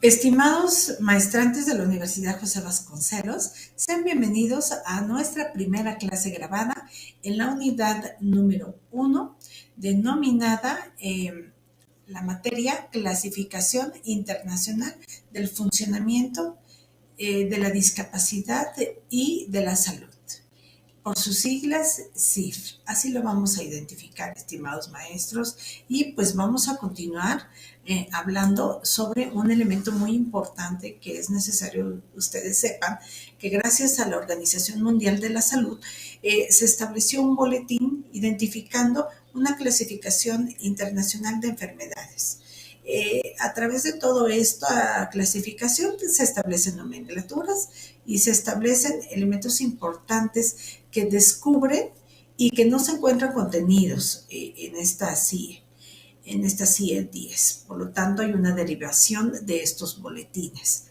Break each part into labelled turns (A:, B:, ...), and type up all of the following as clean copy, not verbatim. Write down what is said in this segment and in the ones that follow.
A: Estimados maestrantes de la Universidad José Vasconcelos, sean bienvenidos a nuestra primera clase grabada en la unidad número 1, denominada la materia Clasificación Internacional del Funcionamiento de la Discapacidad y de la Salud. Por sus siglas, CIF. Así lo vamos a identificar, estimados maestros, y pues vamos a continuar hablando sobre un elemento muy importante que es necesario ustedes sepan, que gracias a la Organización Mundial de la Salud se estableció un boletín identificando una clasificación internacional de enfermedades. A través de toda esta clasificación se establecen nomenclaturas y se establecen elementos importantes que descubren y que no se encuentran contenidos en esta CIE 10. Por lo tanto, hay una derivación de estos boletines.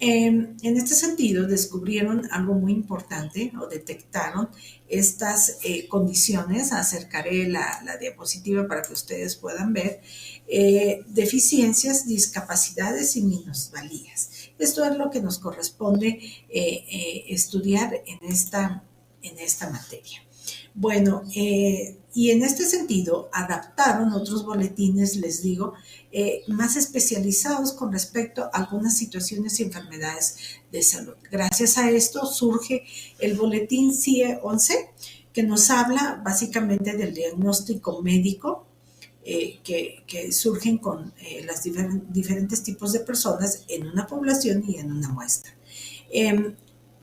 A: En este sentido, descubrieron algo muy importante o detectaron estas condiciones. Acercaré la diapositiva para que ustedes puedan ver. Deficiencias, discapacidades y minusvalías. Esto es lo que nos corresponde estudiar en esta materia. Bueno, y en este sentido adaptaron otros boletines, les digo, más especializados con respecto a algunas situaciones y enfermedades de salud. Gracias a esto surge el boletín CIE 11, que nos habla básicamente del diagnóstico médico que surgen con los diferentes tipos de personas en una población y en una muestra.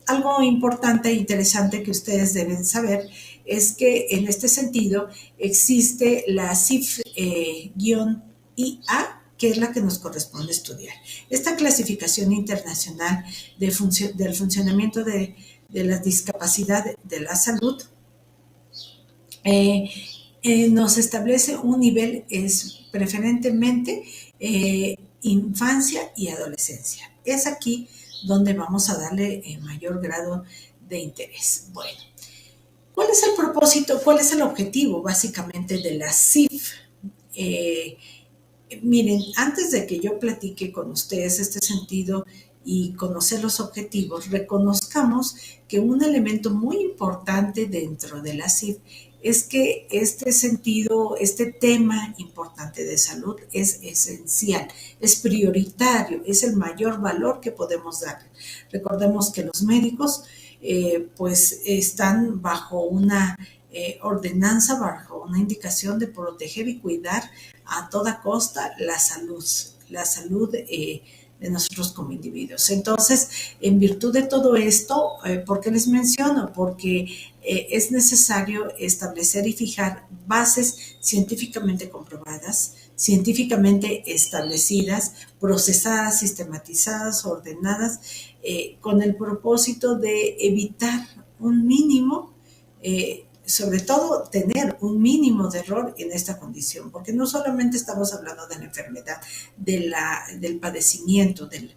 A: Algo importante e interesante que ustedes deben saber es que en este sentido existe la CIF-IA, que es la que nos corresponde estudiar. Esta clasificación internacional del funcionamiento de la discapacidad de la salud nos establece un nivel preferentemente infancia y adolescencia. Es aquí donde vamos a darle mayor grado de interés. Bueno, ¿cuál es el propósito? ¿Cuál es el objetivo básicamente de la CIF? Miren, antes de que yo platique con ustedes este sentido y conocer los objetivos, reconozcamos que un elemento muy importante dentro de la CIF es que este sentido, este tema importante de salud es esencial, es prioritario, es el mayor valor que podemos darle. Recordemos que los médicos pues están bajo una ordenanza, bajo una indicación de proteger y cuidar a toda costa la salud de nosotros como individuos. Entonces, en virtud de todo esto, ¿por qué les menciono? Porque es necesario establecer y fijar bases científicamente comprobadas, científicamente establecidas, procesadas, sistematizadas, ordenadas, con el propósito de evitar un mínimo sobre todo tener un mínimo de error en esta condición, porque no solamente estamos hablando de la enfermedad, del padecimiento de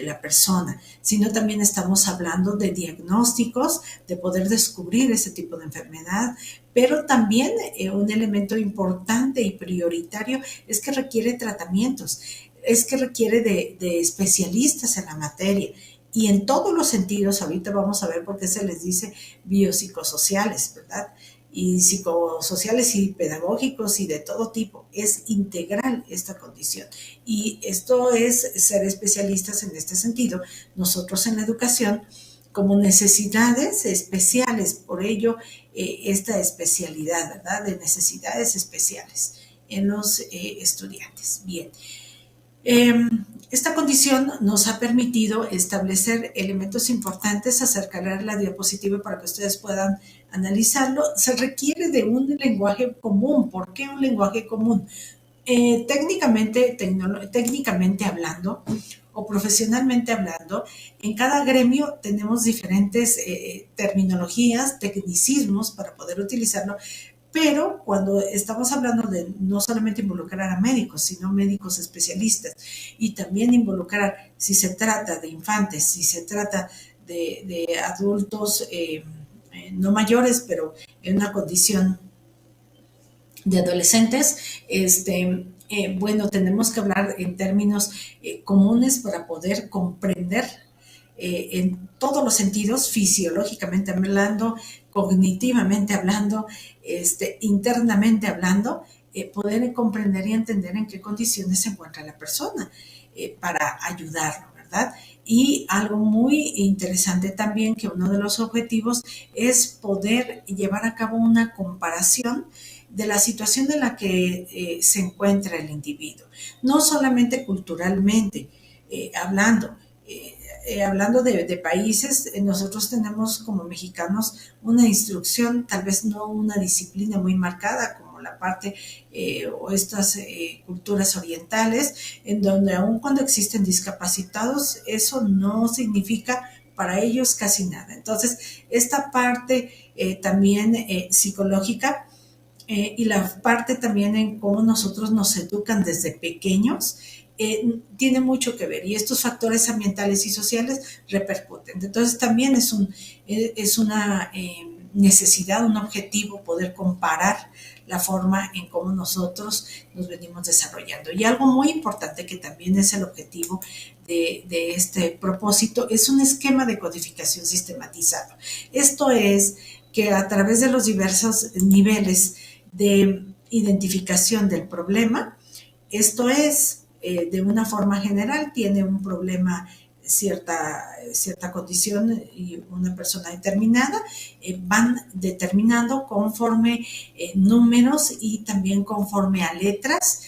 A: la persona, sino también estamos hablando de diagnósticos, de poder descubrir ese tipo de enfermedad, pero también un elemento importante y prioritario es que requiere tratamientos, es que requiere de especialistas en la materia. Y en todos los sentidos, ahorita vamos a ver por qué se les dice biopsicosociales, ¿verdad? Y psicosociales y pedagógicos y de todo tipo. Es integral esta condición. Y esto es ser especialistas en este sentido. Nosotros en la educación, como necesidades especiales, por ello esta especialidad, ¿verdad? De necesidades especiales en los estudiantes. Bien. Esta condición nos ha permitido establecer elementos importantes, acercar la diapositiva para que ustedes puedan analizarlo. Se requiere de un lenguaje común. ¿Por qué un lenguaje común? Técnicamente hablando o profesionalmente hablando, en cada gremio tenemos diferentes terminologías, tecnicismos para poder utilizarlo, pero cuando estamos hablando de no solamente involucrar a médicos, sino médicos especialistas y también involucrar si se trata de infantes, si se trata de adultos no mayores, pero en una condición de adolescentes, bueno, tenemos que hablar en términos comunes para poder comprender en todos los sentidos, fisiológicamente hablando, cognitivamente hablando, internamente hablando, poder comprender y entender en qué condiciones se encuentra la persona para ayudarlo, ¿verdad? Y algo muy interesante también, que uno de los objetivos es poder llevar a cabo una comparación de la situación en la que se encuentra el individuo, no solamente culturalmente hablando. Hablando de países, nosotros tenemos como mexicanos una instrucción, tal vez no una disciplina muy marcada como la parte o estas culturas orientales, en donde aun cuando existen discapacitados, eso no significa para ellos casi nada. Entonces, esta parte también psicológica y la parte también en cómo nosotros nos educan desde pequeños, tiene mucho que ver y estos factores ambientales y sociales repercuten. Entonces también es una necesidad, un objetivo poder comparar la forma en cómo nosotros nos venimos desarrollando. Y algo muy importante que también es el objetivo de este propósito es un esquema de codificación sistematizado. Esto es que a través de los diversos niveles de identificación del problema, esto es, de una forma general, tiene un problema cierta condición y una persona determinada, van determinando conforme números y también conforme a letras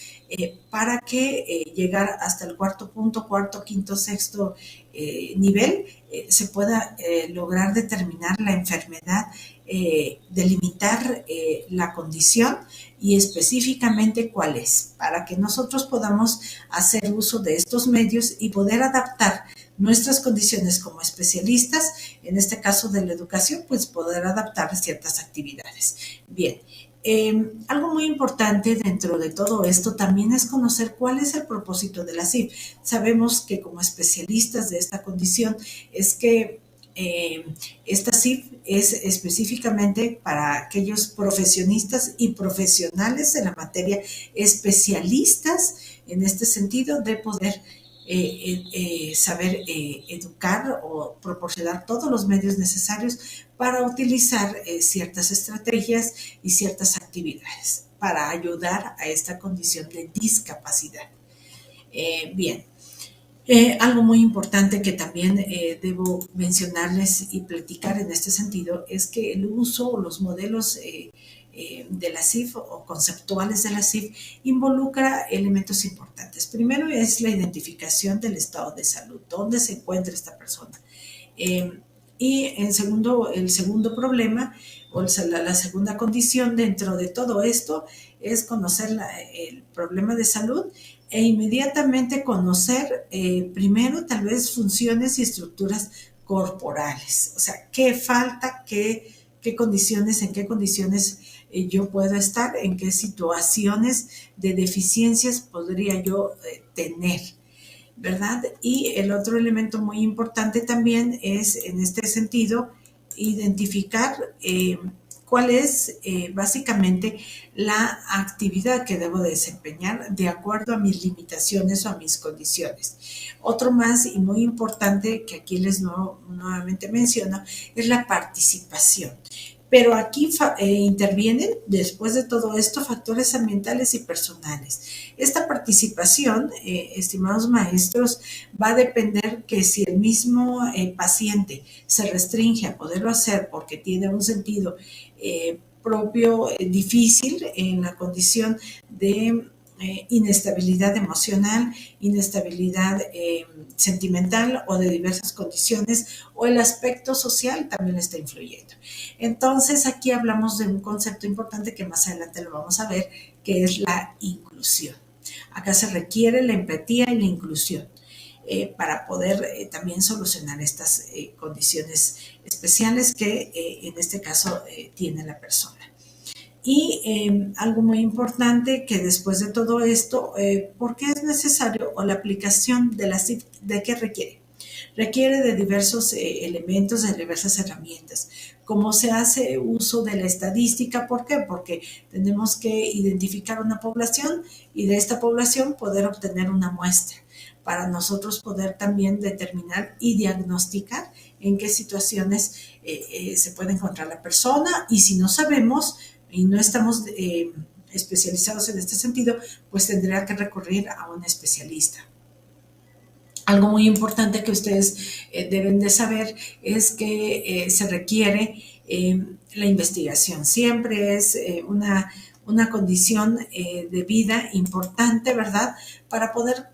A: para que llegar hasta el cuarto punto, cuarto, quinto, sexto nivel, se pueda lograr determinar la enfermedad, delimitar la condición y específicamente cuál es, para que nosotros podamos hacer uso de estos medios y poder adaptar nuestras condiciones como especialistas, en este caso de la educación, pues poder adaptar ciertas actividades. Bien, algo muy importante dentro de todo esto también es conocer cuál es el propósito de la CIF. Sabemos que como especialistas de esta condición es que esta CIF es específicamente para aquellos profesionistas y profesionales de la materia, especialistas en este sentido de poder saber educar o proporcionar todos los medios necesarios para utilizar ciertas estrategias y ciertas actividades para ayudar a esta condición de discapacidad. Bien, algo muy importante que también debo mencionarles y platicar en este sentido es que el uso o los modelos de la CIF o conceptuales de la CIF involucra elementos importantes. Primero es la identificación del estado de salud, dónde se encuentra esta persona. Y el segundo problema o la segunda condición dentro de todo esto es conocer el problema de salud e inmediatamente conocer primero tal vez funciones y estructuras corporales. O sea, qué falta, qué condiciones, en qué condiciones yo puedo estar, en qué situaciones de deficiencias podría yo tener. ¿Verdad? Y el otro elemento muy importante también es, en este sentido, identificar cuál es básicamente la actividad que debo desempeñar de acuerdo a mis limitaciones o a mis condiciones. Otro más y muy importante que aquí les nuevamente menciono es la participación. Pero aquí intervienen, después de todo esto, factores ambientales y personales. Esta participación, estimados maestros, va a depender que si el mismo paciente se restringe a poderlo hacer porque tiene un sentido propio difícil en la condición de inestabilidad emocional, inestabilidad sentimental o de diversas condiciones, o el aspecto social también está influyendo. Entonces aquí hablamos de un concepto importante que más adelante lo vamos a ver, que es la inclusión. Acá se requiere la empatía y la inclusión para poder también solucionar estas condiciones especiales que en este caso tiene la persona. Y algo muy importante que después de todo esto, ¿por qué es necesario o la aplicación de la CIF, de qué requiere? Requiere de diversos elementos, de diversas herramientas. ¿Cómo se hace uso de la estadística? ¿Por qué? Porque tenemos que identificar una población y de esta población poder obtener una muestra para nosotros poder también determinar y diagnosticar en qué situaciones se puede encontrar la persona, y si no sabemos y no estamos especializados en este sentido, pues tendría que recurrir a un especialista. Algo muy importante que ustedes deben de saber es que se requiere la investigación. Siempre es una condición de vida importante, ¿verdad? Para poder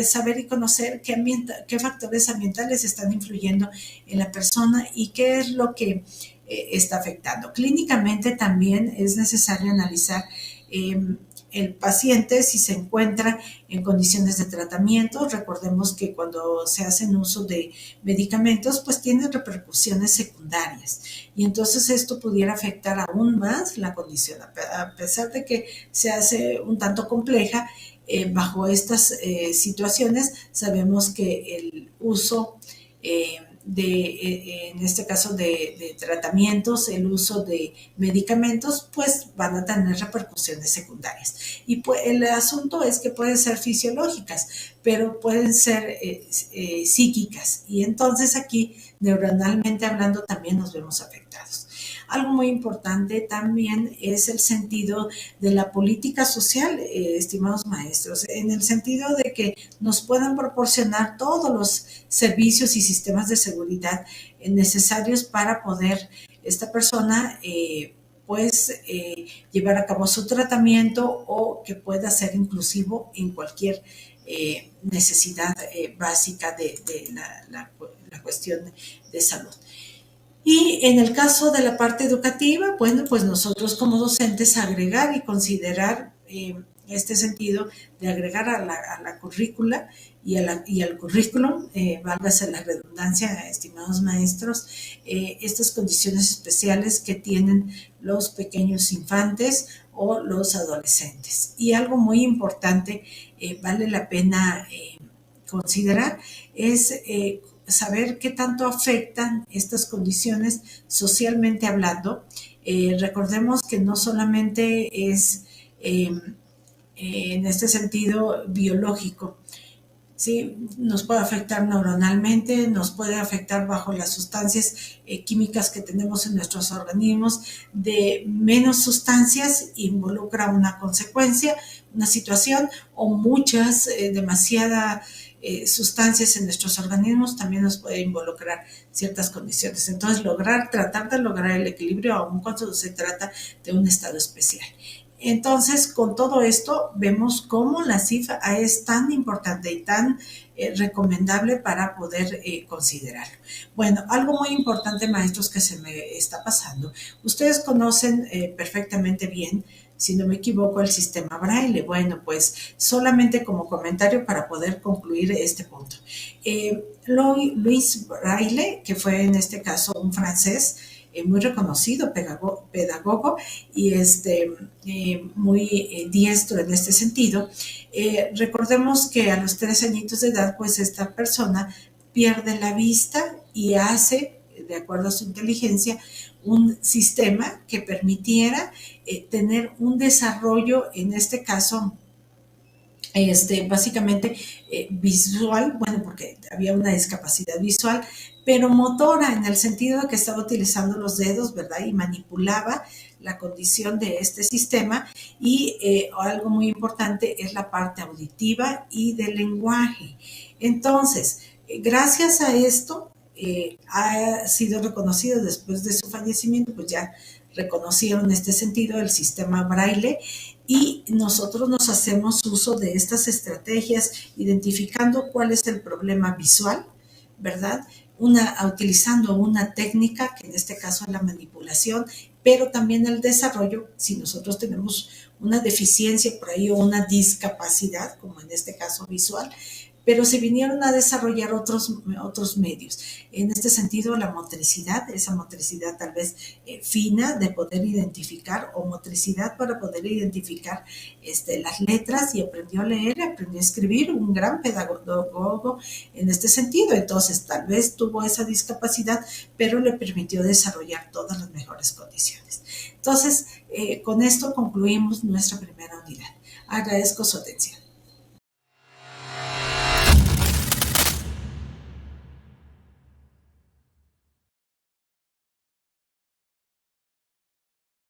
A: saber y conocer qué factores ambientales están influyendo en la persona y qué es lo que está afectando. Clínicamente también es necesario analizar el paciente si se encuentra en condiciones de tratamiento. Recordemos que cuando se hacen uso de medicamentos, pues tienen repercusiones secundarias y entonces esto pudiera afectar aún más la condición, a pesar de que se hace un tanto compleja. Bajo estas situaciones sabemos que el uso en este caso de tratamientos, el uso de medicamentos, pues van a tener repercusiones secundarias. Y pues el asunto es que pueden ser fisiológicas, pero pueden ser psíquicas. Y entonces aquí, neuronalmente hablando, también nos vemos afectados. Algo muy importante también es el sentido de la política social, estimados maestros, en el sentido de que nos puedan proporcionar todos los servicios y sistemas de seguridad necesarios para poder esta persona llevar a cabo su tratamiento o que pueda ser inclusivo en cualquier necesidad básica de la cuestión de salud. Y en el caso de la parte educativa, bueno, pues nosotros como docentes agregar y considerar este sentido de agregar a la currícula y al currículum, válgase la redundancia, estimados maestros, estas condiciones especiales que tienen los pequeños infantes o los adolescentes. Y algo muy importante, vale la pena considerar, es saber qué tanto afectan estas condiciones socialmente hablando. Recordemos que no solamente es en este sentido biológico, ¿sí? Nos puede afectar neuronalmente, nos puede afectar bajo las sustancias químicas que tenemos en nuestros organismos. De menos sustancias involucra una consecuencia, una situación, o muchas, demasiada sustancias en nuestros organismos también nos puede involucrar ciertas condiciones. Entonces, tratar de lograr el equilibrio aun cuando se trata de un estado especial. Entonces, con todo esto, vemos cómo la cifra es tan importante y tan recomendable para poder considerarlo. Bueno, algo muy importante, maestros, que se me está pasando. Ustedes conocen perfectamente bien, si no me equivoco, el sistema Braille. Bueno, pues solamente como comentario para poder concluir este punto. Louis Braille, que fue en este caso un francés, muy reconocido pedagogo y muy diestro en este sentido. Recordemos que a los 3 añitos de edad, pues esta persona pierde la vista y hace, de acuerdo a su inteligencia, un sistema que permitiera tener un desarrollo, en este caso, básicamente visual, bueno, porque había una discapacidad visual, pero motora, en el sentido de que estaba utilizando los dedos, ¿verdad? Y manipulaba la condición de este sistema. Y algo muy importante es la parte auditiva y del lenguaje. Entonces, gracias a esto, ha sido reconocido después de su fallecimiento, pues ya reconocieron este sentido del sistema Braille, y nosotros nos hacemos uso de estas estrategias identificando cuál es el problema visual, ¿verdad? Utilizando una técnica, que en este caso es la manipulación, pero también el desarrollo, si nosotros tenemos una deficiencia por ahí o una discapacidad, como en este caso visual, pero se vinieron a desarrollar otros medios. En este sentido, la motricidad, esa motricidad tal vez fina de poder identificar, o motricidad para poder identificar las letras, y aprendió a leer, aprendió a escribir, un gran pedagogo en este sentido. Entonces, tal vez tuvo esa discapacidad, pero le permitió desarrollar todas las mejores condiciones. Entonces, con esto concluimos nuestra primera unidad. Agradezco su atención.